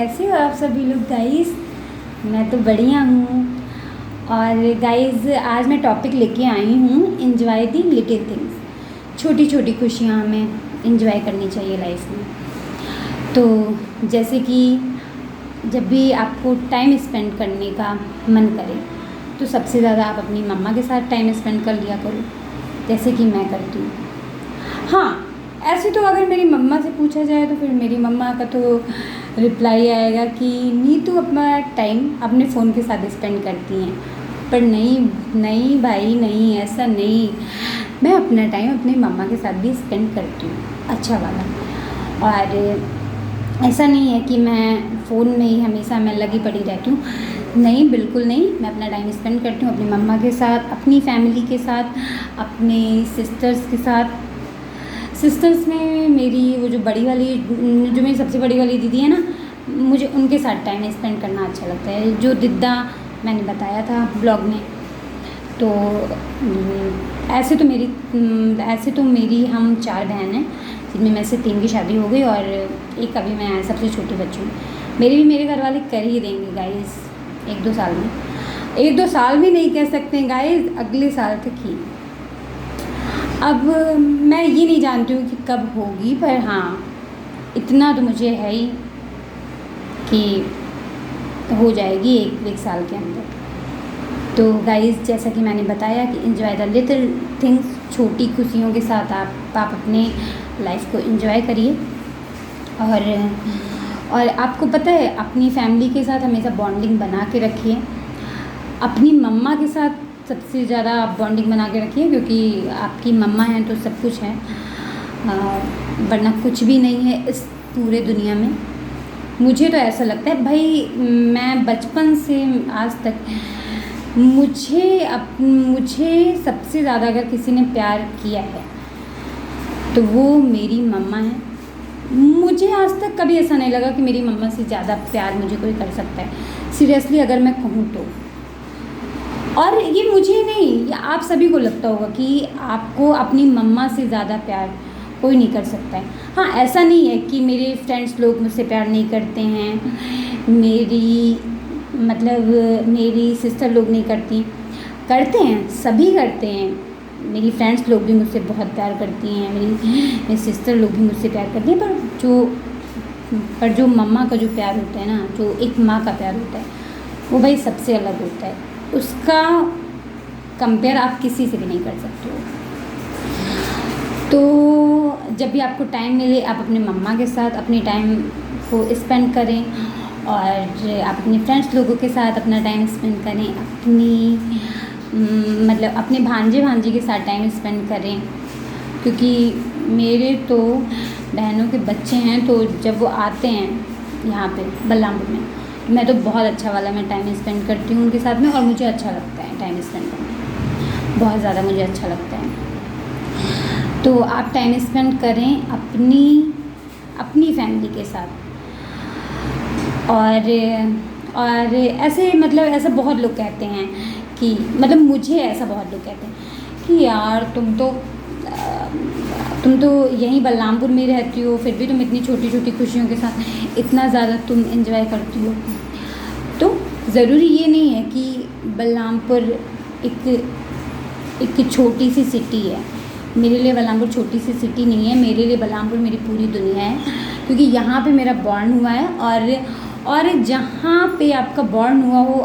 कैसे हो आप सभी लोग गाइस। मैं तो बढ़िया हूँ। और गाइस आज मैं टॉपिक लेके आई हूँ एंजॉय दी लिटिल थिंग्स। छोटी छोटी खुशियाँ हमें एंजॉय करनी चाहिए लाइफ में। तो जैसे कि जब भी आपको टाइम स्पेंड करने का मन करे तो सबसे ज़्यादा आप अपनी मम्मा के साथ टाइम स्पेंड कर लिया करो, जैसे कि मैं करती हूँ। हाँ, ऐसे तो अगर मेरी मम्मा से पूछा जाए तो फिर मेरी मम्मा का तो रिप्लाई आएगा कि नीतू अपना टाइम अपने फ़ोन के साथ स्पेंड करती हैं। पर नहीं नहीं भाई नहीं, ऐसा नहीं। मैं अपना टाइम अपनी मम्मा के साथ भी स्पेंड करती हूँ, अच्छा वाला। और ऐसा नहीं है कि मैं फ़ोन में ही हमेशा मैं लगी पड़ी रहती हूँ, नहीं, बिल्कुल नहीं। मैं अपना टाइम स्पेंड करती हूँ अपनी मम्मा के साथ, अपनी फैमिली के साथ, अपने सिस्टर्स के साथ। सिस्टर्स में मेरी वो जो मेरी सबसे बड़ी वाली दीदी है ना, मुझे उनके साथ टाइम स्पेंड करना अच्छा लगता है। जो दिद्दा मैंने बताया था ब्लॉग में। तो ऐसे तो मेरी हम 4 बहन हैं, जिनमें में से 3 की शादी हो गई और एक अभी मैं सबसे छोटी बच्ची हूँ। मेरे घर वाले कर ही देंगे गाइस 1-2 साल में। 1-2 साल भी नहीं कह सकते हैं गाइस, अगले साल तक ही। अब मैं ये नहीं जानती हूँ कि कब होगी, पर हाँ इतना तो मुझे है ही कि हो जाएगी एक साल के अंदर। तो गाइस जैसा कि मैंने बताया कि एंजॉय द लिटिल थिंग्स, छोटी खुशियों के साथ आप अपने लाइफ को एंजॉय करिए। और आपको पता है, अपनी फैमिली के साथ हमेशा बॉन्डिंग बना के रखिए। अपनी मम्मा के साथ सबसे ज़्यादा आप बॉन्डिंग बना के रखिए, क्योंकि आपकी मम्मा हैं तो सब कुछ है, वरना कुछ भी नहीं है इस पूरे दुनिया में। मुझे तो ऐसा लगता है भाई, मैं बचपन से आज तक मुझे सबसे ज़्यादा अगर किसी ने प्यार किया है तो वो मेरी मम्मा है। मुझे आज तक कभी ऐसा नहीं लगा कि मेरी मम्मा से ज़्यादा प्यार मुझे कोई कर सकता है, सीरियसली अगर मैं कहूँ तो। और ये मुझे नहीं, ये आप सभी को लगता होगा कि आपको अपनी मम्मा से ज़्यादा प्यार कोई नहीं कर सकता है। हाँ, ऐसा नहीं है कि मेरे फ्रेंड्स लोग मुझसे प्यार नहीं करते हैं, मेरी सिस्टर लोग नहीं करते हैं, सभी करते हैं। मेरी फ्रेंड्स लोग भी मुझसे बहुत प्यार करती हैं, मेरी सिस्टर लोग भी मुझसे प्यार करती हैं। पर जो मम्मा का जो प्यार होता है ना, जो एक माँ का प्यार होता है, वो भाई सबसे अलग होता है। उसका कंपेयर आप किसी से भी नहीं कर सकते हो। तो जब भी आपको टाइम मिले आप अपने मम्मा के साथ अपने टाइम को स्पेंड करें, और आप अपने फ्रेंड्स लोगों के साथ अपना टाइम स्पेंड करें, अपने भांजे के साथ टाइम स्पेंड करें। क्योंकि मेरे तो बहनों के बच्चे हैं, तो जब वो आते हैं यहाँ पे बलरामपुर में, मैं तो बहुत अच्छा वाला मैं टाइम स्पेंड करती हूँ उनके साथ में, और मुझे अच्छा लगता है टाइम स्पेंड करना, बहुत ज़्यादा मुझे अच्छा लगता है। तो आप टाइम स्पेंड करें अपनी फैमिली के साथ। और ऐसा बहुत लोग कहते हैं कि मुझे ऐसा बहुत लोग कहते हैं कि यार तुम तो यहीं बलरामपुर में रहती हो, फिर भी तुम इतनी छोटी छोटी खुशियों के साथ इतना ज़्यादा तुम एंजॉय करती हो। तो ज़रूरी ये नहीं है कि बलरामपुर एक छोटी सी सिटी है। मेरे लिए बलरामपुर छोटी सी सिटी नहीं है, मेरे लिए बलरामपुर मेरी पूरी दुनिया है। क्योंकि यहाँ पे मेरा बॉर्न हुआ है, और जहाँ पे आपका बॉर्न हुआ हो,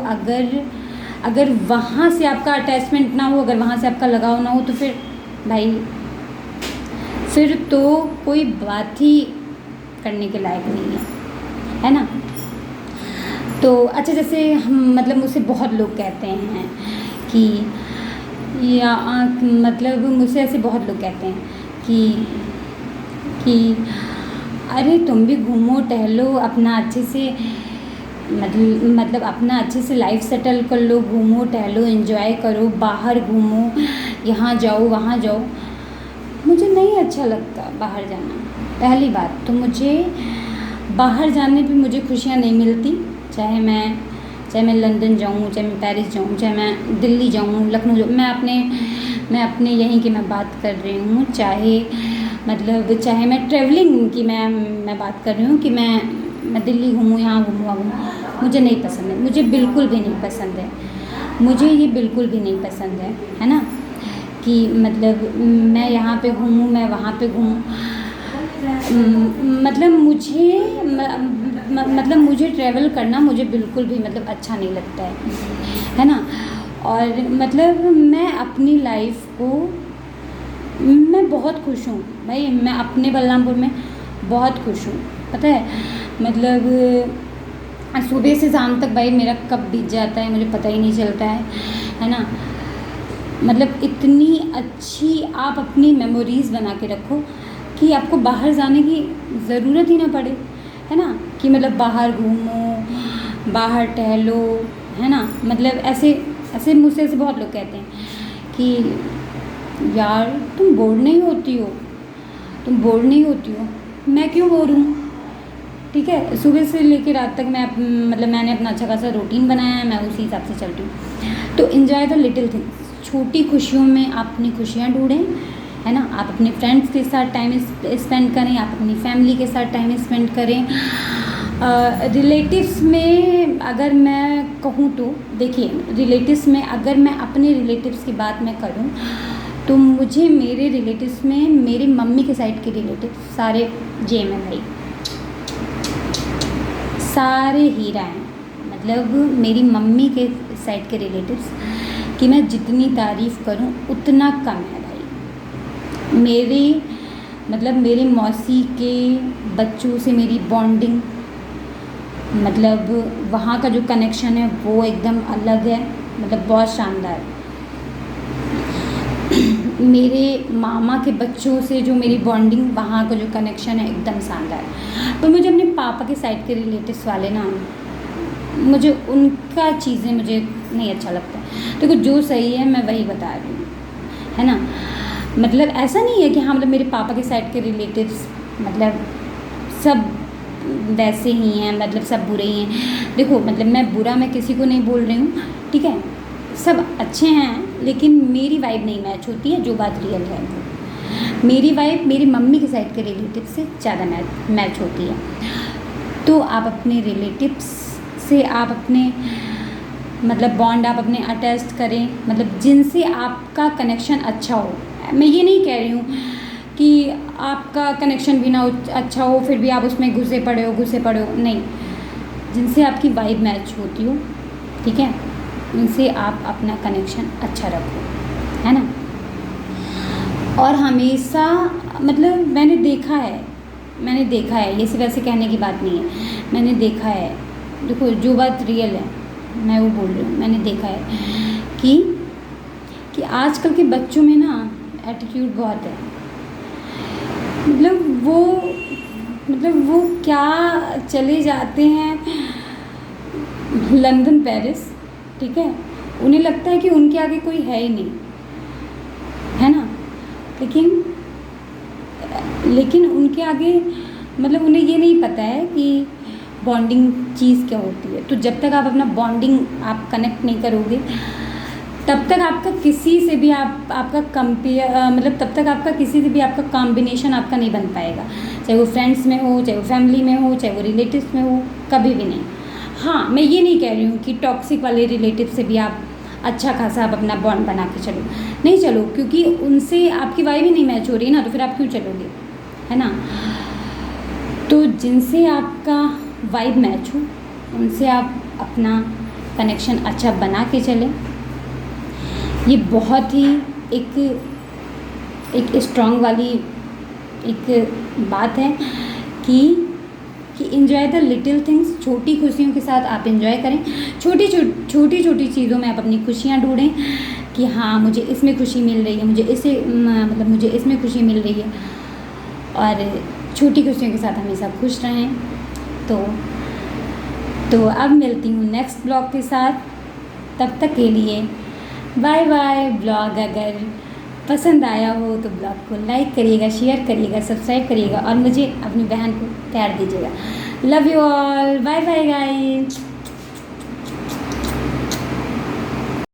अगर वहाँ से आपका अटैचमेंट ना हो, अगर वहाँ से आपका लगाव ना हो, तो फिर तो कोई बात ही करने के लायक नहीं है ना। तो अच्छा, जैसे हम मुझसे बहुत लोग कहते हैं कि मुझसे ऐसे बहुत लोग कहते हैं कि अरे तुम भी घूमो टहलो, अपना अच्छे से अपना अच्छे से लाइफ सेटल कर लो, घूमो टहलो, एंजॉय करो, बाहर घूमो, यहाँ जाओ वहाँ जाओ। मुझे नहीं अच्छा लगता बाहर जाना। पहली बात तो मुझे बाहर जाने पे मुझे खुशियाँ नहीं मिलती, चाहे मैं लंदन जाऊँ, चाहे मैं पेरिस जाऊँ, चाहे मैं दिल्ली जाऊँ, लखनऊ जाऊँ। मैं अपने यहीं की मैं बात कर रही हूँ, चाहे मैं ट्रैवलिंग की मैं बात कर रही हूँ कि मैं मैं दिल्ली घूमूँ, यहाँ घूमूँ, वहाँ घूमूँ, मुझे नहीं पसंद है, मुझे बिल्कुल भी नहीं पसंद है, मुझे ये बिल्कुल भी नहीं पसंद है ना, कि मतलब मैं यहाँ पे घूमूँ, मैं वहाँ पे घूमूँ। मतलब मतलब मुझे ट्रैवल करना मुझे बिल्कुल भी मतलब अच्छा नहीं लगता है ना। और मतलब मैं अपनी लाइफ को, मैं बहुत खुश हूँ भाई, मैं अपने बलरामपुर में बहुत खुश हूँ, पता है। मतलब सुबह से शाम तक भाई मेरा कब बीत जाता है मुझे पता ही नहीं चलता है ना। मतलब इतनी अच्छी आप अपनी मेमोरीज़ बना के रखो कि आपको बाहर जाने की ज़रूरत ही ना पड़े, है ना, कि मतलब बाहर घूमो, बाहर टहलो, है ना। मतलब ऐसे ऐसे मुझसे ऐसे बहुत लोग कहते हैं कि यार तुम बोर नहीं होती हो, तुम बोर नहीं होती हो। मैं क्यों बोर हूँ, ठीक है। सुबह से लेकर रात तक मतलब मैंने अपना अच्छा खासा रूटीन बनाया है, मैं उसी हिसाब से चलती हूँ। तो इन्जॉय द लिटिल थिंग्स, छोटी खुशियों में आप अपनी खुशियाँ ढूंढें, है ना। आप अपने फ्रेंड्स के साथ टाइम स्पेंड करें, आप अपनी फैमिली के साथ टाइम स्पेंड करें। रिलेटिव्स में अगर मैं कहूँ तो देखिए, रिलेटिव्स में अगर मैं अपने रिलेटिव्स की बात मैं करूँ तो मुझे मेरे रिलेटिव्स में मेरी मम्मी के साइड के रिलेटिव्स सारे जेम हैं भाई, सारे हीरा हैं। मतलब मेरी मम्मी के साइड के रिलेटिव्स कि मैं जितनी तारीफ़ करूं उतना कम है भाई। मेरी मौसी के बच्चों से मेरी बॉन्डिंग, मतलब वहाँ का जो कनेक्शन है वो एकदम अलग है, मतलब बहुत शानदार। मेरे मामा के बच्चों से जो मेरी बॉन्डिंग, वहाँ का जो कनेक्शन है एकदम शानदार। पर मुझे अपने पापा के साइड के रिलेटिव्स वाले ना, मुझे उनका चीज़ें मुझे नहीं अच्छा लगता। देखो जो सही है मैं वही बता रही हूँ, है ना। मतलब ऐसा नहीं है कि हाँ मतलब मेरे पापा के साइड के रिलेटिव्स मतलब सब वैसे ही हैं, मतलब सब बुरे ही हैं। देखो मतलब मैं किसी को नहीं बोल रही हूँ, ठीक है, सब अच्छे हैं, लेकिन मेरी वाइब नहीं मैच होती है, जो बात रियल है वो। मेरी वाइब मेरी मम्मी के साइड के रिलेटिव से ज़्यादा मैच होती है। तो आप अपने रिलेटिव्स से आप अपने मतलब बॉन्ड आप अपने अटैच करें, मतलब जिनसे आपका कनेक्शन अच्छा हो। मैं ये नहीं कह रही हूँ कि आपका कनेक्शन भी ना अच्छा हो फिर भी आप उसमें घुसे पड़े हो, नहीं। जिनसे आपकी वाइब मैच होती हो, ठीक है, उनसे आप अपना कनेक्शन अच्छा रखो, है ना। और हमेशा मतलब मैंने देखा है, ये सिर्फ ऐसे कहने की बात नहीं है, मैंने देखा है। देखो जो बात रियल है मैं वो बोल रही हूँ। मैंने देखा है कि आजकल के बच्चों में ना एटीट्यूड बहुत है। मतलब वो क्या चले जाते हैं लंदन पेरिस, ठीक है, उन्हें लगता है कि उनके आगे कोई है ही नहीं, है ना। लेकिन उनके आगे मतलब उन्हें ये नहीं पता है कि बॉन्डिंग चीज़ क्या होती है। तो जब तक आप अपना बॉन्डिंग आप कनेक्ट नहीं करोगे तब तक आपका किसी से भी आपका मतलब तब तक आपका किसी से भी आपका कॉम्बिनेशन आपका नहीं बन पाएगा, चाहे वो फ्रेंड्स में हो, चाहे वो फैमिली में हो, चाहे वो रिलेटिव्स में हो, कभी भी नहीं। हाँ मैं ये नहीं कह रही हूँ कि टॉक्सिक वाले रिलेटिव से भी आप अच्छा खासा आप अपना बॉन्ड बना के चलो, नहीं चलो, क्योंकि उनसे आपकी वाइब ही नहीं मैच हो रही ना, तो फिर आप क्यों चलोगे, है ना। तो जिनसे आपका वाइब मैच हो उनसे आप अपना कनेक्शन अच्छा बना के चलें। ये बहुत ही एक स्ट्रॉन्ग वाली एक बात है कि एंजॉय द लिटिल थिंग्स, छोटी खुशियों के साथ आप एंजॉय करें। छोटी छोटी चीज़ों में आप अपनी खुशियाँ ढूंढें कि हाँ मुझे इसमें खुशी मिल रही है, मुझे इसमें खुशी मिल रही है, और छोटी खुशियों के साथ हमेशा खुश रहें। तो अब मिलती हूँ नेक्स्ट ब्लॉग के साथ, तब तक के लिए बाय बाय। ब्लॉग अगर पसंद आया हो तो ब्लॉग को लाइक करिएगा, शेयर करिएगा, सब्सक्राइब करिएगा और मुझे अपनी बहन को प्यार दीजिएगा। Love you all, bye bye guys.